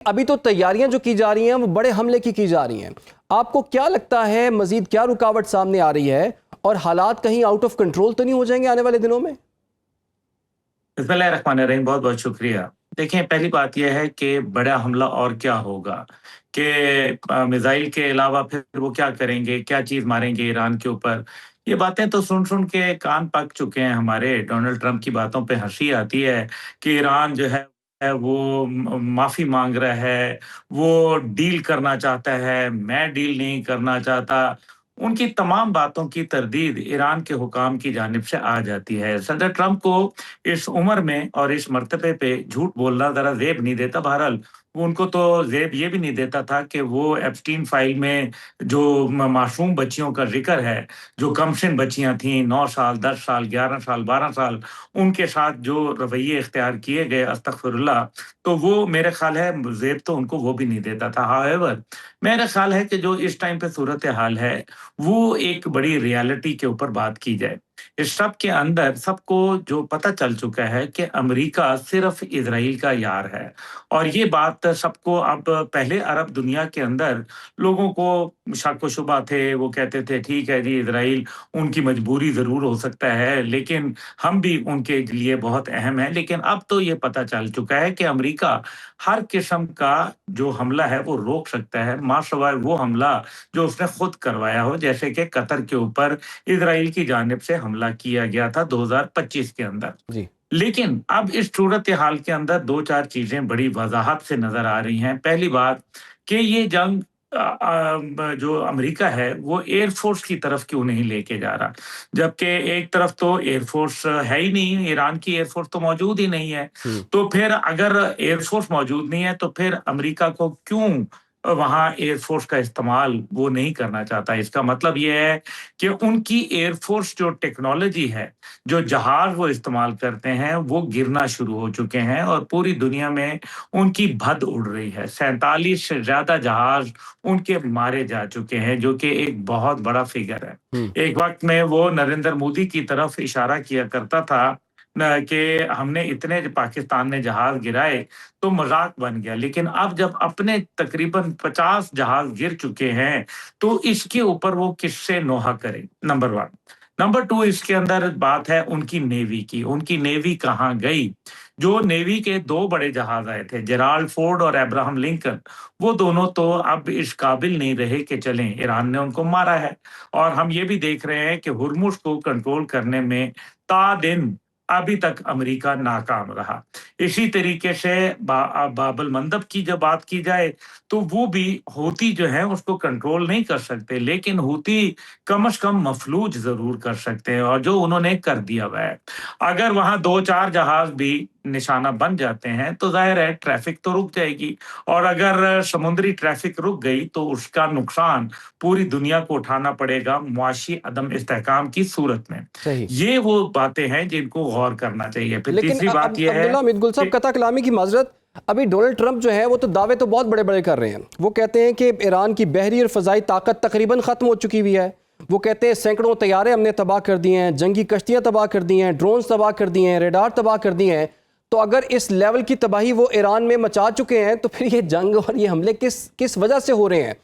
अभी तो तैयारियां जो की जा रही हैं वो बड़े हमले की जा रही हैं। आपको क्या लगता है मजीद क्या रुकावट सामने आ रही है और हालात कहीं आउट ऑफ कंट्रोल तो नहीं हो जाएंगे आने वाले दिनों में? बिस्मिल्लाहिर्रहमानिर्रहीम, बहुत-बहुत शुक्रिया। देखिए, पहली बात ये है कि बड़ा हमला और क्या होगा कि मिसाइल के अलावा फिर वो क्या करेंगे, क्या चीज़ मारेंगे ईरान के ऊपर। ये बातें तो सुन-सुन के कान पक चुके हैं हमारे। डोनाल्ड ट्रंप की बातों पे हँसी आती है कि ईरान जो है वो माफ़ी माँग रहा है, वो डील करना चाहता है, मैं डील नहीं करना चाहता। उनकी तमाम बातों की तरदीद ईरान के हुकाम की जानिब से आ जाती है। सदर ट्रंप को इस उम्र में और इस मर्तबे पे झूठ बोलना ज़रा ज़ेब नहीं देता। बहरहाल, वो उनको तो ज़ेब ये भी नहीं देता था कि वो एप्स्टीन फ़ाइल में जो मासूम बच्चियों का ज़िक्र है, जो कमसिन बच्चियाँ थीं, 9 साल, 10 साल, 11 साल, 12 साल, उनके साथ जो रवैये इख्तियार किए गए, अस्तग़फ़िरुल्लाह, तो वो मेरे ख़्याल है ज़ेब तो उनको वो भी नहीं देता था। हाउएवर, मेरा ख़्याल है कि जो इस टाइम पे सूरत-ए-हाल है, वो एक बड़ी रियलिटी के ऊपर बात की जाए। इस सब के अंदर सबको जो पता चल चुका है कि अमेरिका सिर्फ इज़राइल का यार है और ये बात सबको अब पहले अरब दुनिया के अंदर लोगों को शक व शुबा थे, वो कहते थे ठीक है जी, इज़राइल उनकी मजबूरी ज़रूर हो सकता है, लेकिन हम भी उनके लिए बहुत अहम हैं। लेकिन अब तो ये पता चल चुका है कि अमेरिका हर किस्म का जो हमला है वो रोक सकता है, मासिवाय वो हमला जो उसने खुद करवाया हो, जैसे कि कतर के ऊपर इज़राइल की जानिब से हमला किया गया था 2025 के अंदर। जी। लेकिन अब इस सूरत-ए-हाल के अंदर 2-4 चीज़ें बड़ी वज़ाहत से नज़र आ रही हैं। पहली बात कि ये जंग जो अमेरिका है, वो एयर फ़ोर्स की तरफ क्यों नहीं लेके जा रहा? जबकि एक तरफ तो एयर फ़ोर्स है ही नहीं, ईरान की एयर फ़ोर्स तो मौजूद ही नहीं है। हम्म। तो फिर अगर एयर फ़ोर्स मौजूद नहीं है, तो फिर अमेरिका को क्यों वहाँ एयर फ़ोर्स का इस्तेमाल वो नहीं करना चाहता? इसका मतलब ये है कि उनकी एयर फ़ोर्स जो टेक्नोलॉजी है, जो जहाज़ वो इस्तेमाल करते हैं, वो गिरना शुरू हो चुके हैं और पूरी दुनिया में उनकी भद्द उड़ रही है। 47 से ज़्यादा जहाज़ उनके मारे जा चुके हैं, जो कि एक बहुत बड़ा फ़िगर है। हम्म। एक वक़्त में वो नरेंद्र मोदी की तरफ इशारा किया करता था न कि हमने इतने पाकिस्तान ने जहाज़ गिराए, तो मज़ाक बन गया। लेकिन अब जब अपने तकरीबन 50 जहाज़ गिर चुके हैं, तो इसके ऊपर वो किससे नोहा करें? नंबर 1। नंबर 2, इसके अंदर बात है उनकी नेवी की। उनकी नेवी कहाँ गई? जो नेवी के 2 बड़े जहाज़ आए थे, जेराल्ड फोर्ड और अब्राहम लिंकन, वो दोनों तो अब इस काबिल नहीं रहे कि चलें, ईरान ने उनको मारा है। और हम ये भी देख रहे हैं कि हुर्मुज़ को कंट्रोल करने में ता दिन अभी तक अमेरिका नाकाम रहा। इसी तरीके से बाब अल मंदब की जब बात की जाए, तो वो भी हूती जो है उसको कंट्रोल नहीं कर सकते, लेकिन हूती कम से कम मफलूज ज़रूर कर सकते हैं और जो उन्होंने कर दिया हुआ है। अगर वहाँ 2-4 जहाज़ भी निशाना बन जाते हैं, तो ज़ाहिर है ट्रैफ़िक तो रुक जाएगी और अगर समुद्री ट्रैफ़िक रुक गई, तो उसका नुकसान पूरी दुनिया को उठाना पड़ेगा मुआशी अदम इस्तेहकाम की सूरत में। सही। ये वो बातें हैं जिनको गौर करना चाहिए। फिर लेकिन तीसरी बात ये है अब्दुल्ला मिदगुल साहब, कि कता कलामी की माजरत, अभी डोनाल्ड ट्रंप जो है वो तो दावे तो बहुत बड़े बड़े कर रहे हैं। वो कहते हैं कि ईरान की बहरी और फ़ज़ाई ताकत तकरीबन ख़त्म हो चुकी हुई है। वो कहते हैं सैकड़ों तैयारे हमने तबाह कर दिए हैं, जंगी कश्तियाँ तबाह कर दी हैं, ड्रोन्स तबाह कर दिए हैं, रेडार तबाह कर दिए हैं। तो अगर इस लेवल की तबाही वो ईरान में मचा चुके हैं, तो फिर ये जंग और ये हमले किस किस वजह से हो रहे हैं?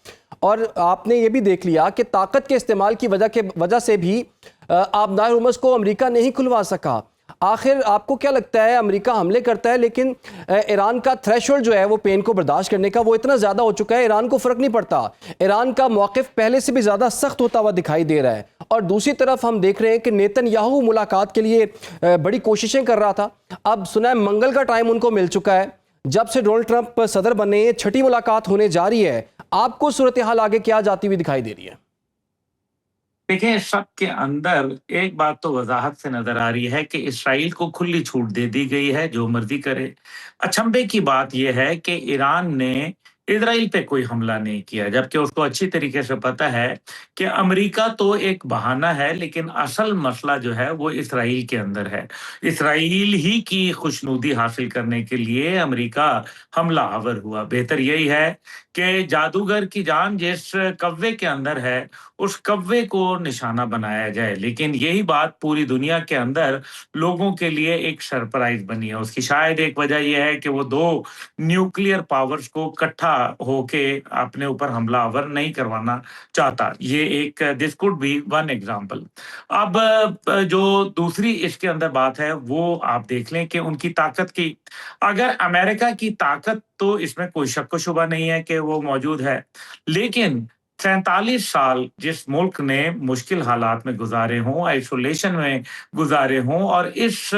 और आपने ये भी देख लिया कि ताकत के इस्तेमाल की वजह से भी आबदार हुर्मुज़ को अमेरिका नहीं खुलवा सका। आखिर आपको क्या लगता है, अमेरिका हमले करता है लेकिन ईरान का थ्रेशोल्ड जो है वो पेन को बर्दाश्त करने का वो इतना ज़्यादा हो चुका है, ईरान को फ़र्क नहीं पड़ता। ईरान का मौक़िफ़ पहले से भी ज़्यादा सख्त होता हुआ दिखाई दे रहा है। और दूसरी तरफ हम देख रहे हैं कि नेतन्याहू मुलाकात के लिए बड़ी कोशिशें कर रहा था। अब सुना है मंगल का टाइम उनको मिल चुका है। जब से डोनाल्ड ट्रंप सदर बने, छठी मुलाकात होने जा रही है। आपको सूरत हाल आगे क्या जाती हुई दिखाई दे रही है? देखिए, सब के अंदर एक बात तो वज़ाहत से नज़र आ रही है कि इस्राईल को खुली छूट दे दी गई है, जो मर्ज़ी करे। अचंभे की बात ये है कि ईरान ने इजराइल पे कोई हमला नहीं किया, जबकि उसको अच्छी तरीके से पता है कि अमेरिका तो एक बहाना है, लेकिन असल मसला जो है वो इसराइल के अंदर है। इसराइल ही की खुशनुदी हासिल करने के लिए अमेरिका हमलावर हुआ। बेहतर यही है कि जादूगर की जान जिस कव्वे के अंदर है, उस कव्वे को निशाना बनाया जाए। लेकिन यही बात पूरी दुनिया के अंदर लोगों के लिए एक सरप्राइज़ बनी है। उसकी शायद एक वजह ये है कि वो 2 न्यूक्लियर पावर्स को इकट्ठा होके अपने ऊपर हमलावर नहीं करवाना चाहता। ये एक this could be one example. अब जो दूसरी इसके अंदर बात है वो आप देख लें कि उनकी ताकत की, अगर अमेरिका की ताकत तो इसमें कोई शक व शुबा नहीं है कि वो मौजूद है। लेकिन 47 साल जिस मुल्क ने मुश्किल हालात में गुज़ारे हों, आइसोलेशन में गुज़ारे हों और इस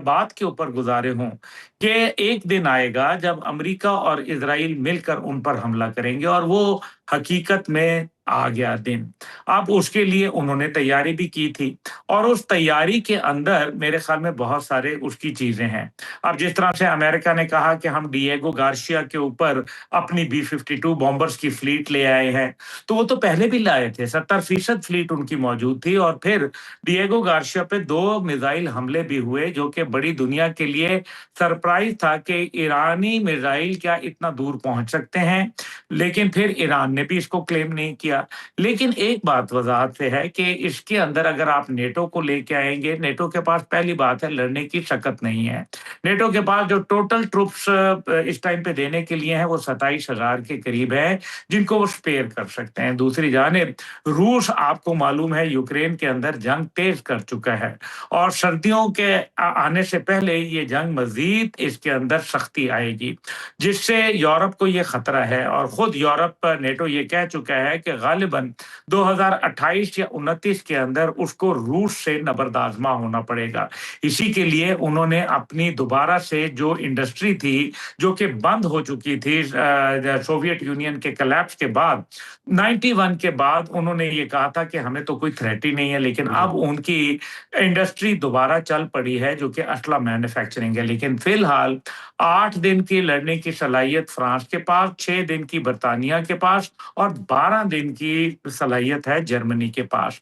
बात के ऊपर गुज़ारे हों कि एक दिन आएगा जब अमेरिका और इज़राइल मिलकर उन पर हमला करेंगे, और वो हकीकत में आ गया दिन। अब उसके लिए उन्होंने तैयारी भी की थी, और उस तैयारी के अंदर मेरे ख़्याल में बहुत सारे उसकी चीज़ें हैं। अब जिस तरह से अमेरिका ने कहा कि हम डिएगो गार्सिया के ऊपर अपनी बी-52 बॉम्बर्स की फ्लीट ले आए हैं, तो वो तो पहले भी लाए थे, 70% फ्लीट उनकी मौजूद थी, और फिर डिएगो गार्सिया पे 2 मिसाइल हमले भी हुए, जो कि बड़ी दुनिया के लिए सरप्राइज़ था कि ईरानी मिसाइल क्या इतना दूर पहुँच सकते हैं। लेकिन फिर ईरान ने भी इसको क्लेम नहीं किया। लेकिन एक बात वज़ाहत से है कि इसके अंदर अगर आप नेटो को लेके आएँगे, नेटो के पास पहली बात है लड़ने की शकत नहीं है। नेटो के पास जो टोटल ट्रूप्स इस टाइम पे देने के लिए हैं वो 27,000 के करीब है, जिनको वो स्पेयर कर सकते हैं। दूसरी जानिब रूस, आपको मालूम है, यूक्रेन के अंदर जंग तेज़ कर चुका है, और सर्दियों के आने से पहले ये जंग मज़ीद इसके अंदर सख्ती आएगी, जिससे यूरोप को ये खतरा है। और खुद यूरोप, नेटो ये कह चुका है कि गालिबन 2028 या 29 के अंदर उसको रूस से नबर्द-आज़मा होना पड़ेगा। इसी के लिए उन्होंने अपनी दोबारा से जो इंडस्ट्री थी, जो कि बंद हो चुकी थी सोवियत यूनियन के कोलैप्स के बाद, 91 के बाद उन्होंने ये कहा था कि हमें तो कोई थ्रेट ही नहीं है, लेकिन जी। अब उनकी इंडस्ट्री दोबारा चल पड़ी है, जो कि असला मैन्युफैक्चरिंग है। लेकिन फिलहाल 8 दिन की लड़ने की सलाहियत फ्रांस के पास, 6 दिन की बर्तानिया के पास, और 12 दिन की सलाहियत है जर्मनी के पास।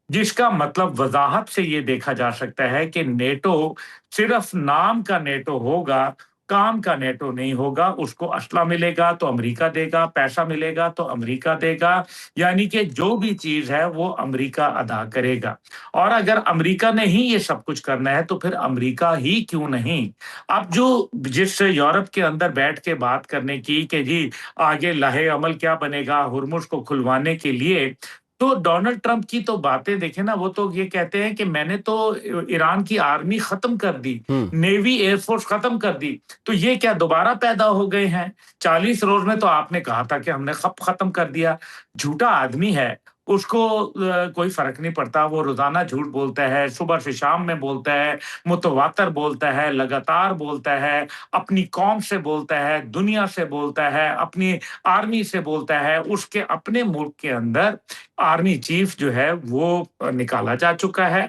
जिसका मतलब वज़ाहत से ये देखा जा सकता है कि नेटो सिर्फ़ नाम का नेटो होगा, काम का नेटो नहीं होगा। उसको असला मिलेगा तो अमेरिका देगा, पैसा मिलेगा तो अमेरिका देगा, यानी कि जो भी चीज़ है वो अमेरिका अदा करेगा। और अगर अमेरिका ने ही ये सब कुछ करना है तो फिर अमेरिका ही क्यों नहीं? अब जो जिस यूरोप के अंदर बैठ के बात करने की कि जी आगे लाहे-अमल क्या बनेगा हुर्मुज़ को खुलवाने के लिए, तो डोनाल्ड ट्रंप की तो बातें देखें ना, वो तो ये कहते हैं कि मैंने तो ईरान की आर्मी खत्म कर दी, हुँ। नेवी एयरफोर्स खत्म कर दी, तो ये क्या दोबारा पैदा हो गए हैं? 40 रोज में तो आपने कहा था कि हमने खप खत्म कर दिया। झूठा आदमी है, उसको कोई फ़र्क नहीं पड़ता, वो रोज़ाना झूठ बोलता है, सुबह से शाम में बोलता है, मुतवातर बोलता है, लगातार बोलता है, अपनी कौम से बोलता है, दुनिया से बोलता है, अपनी आर्मी से बोलता है। उसके अपने मुल्क के अंदर आर्मी चीफ जो है वो निकाला जा चुका है,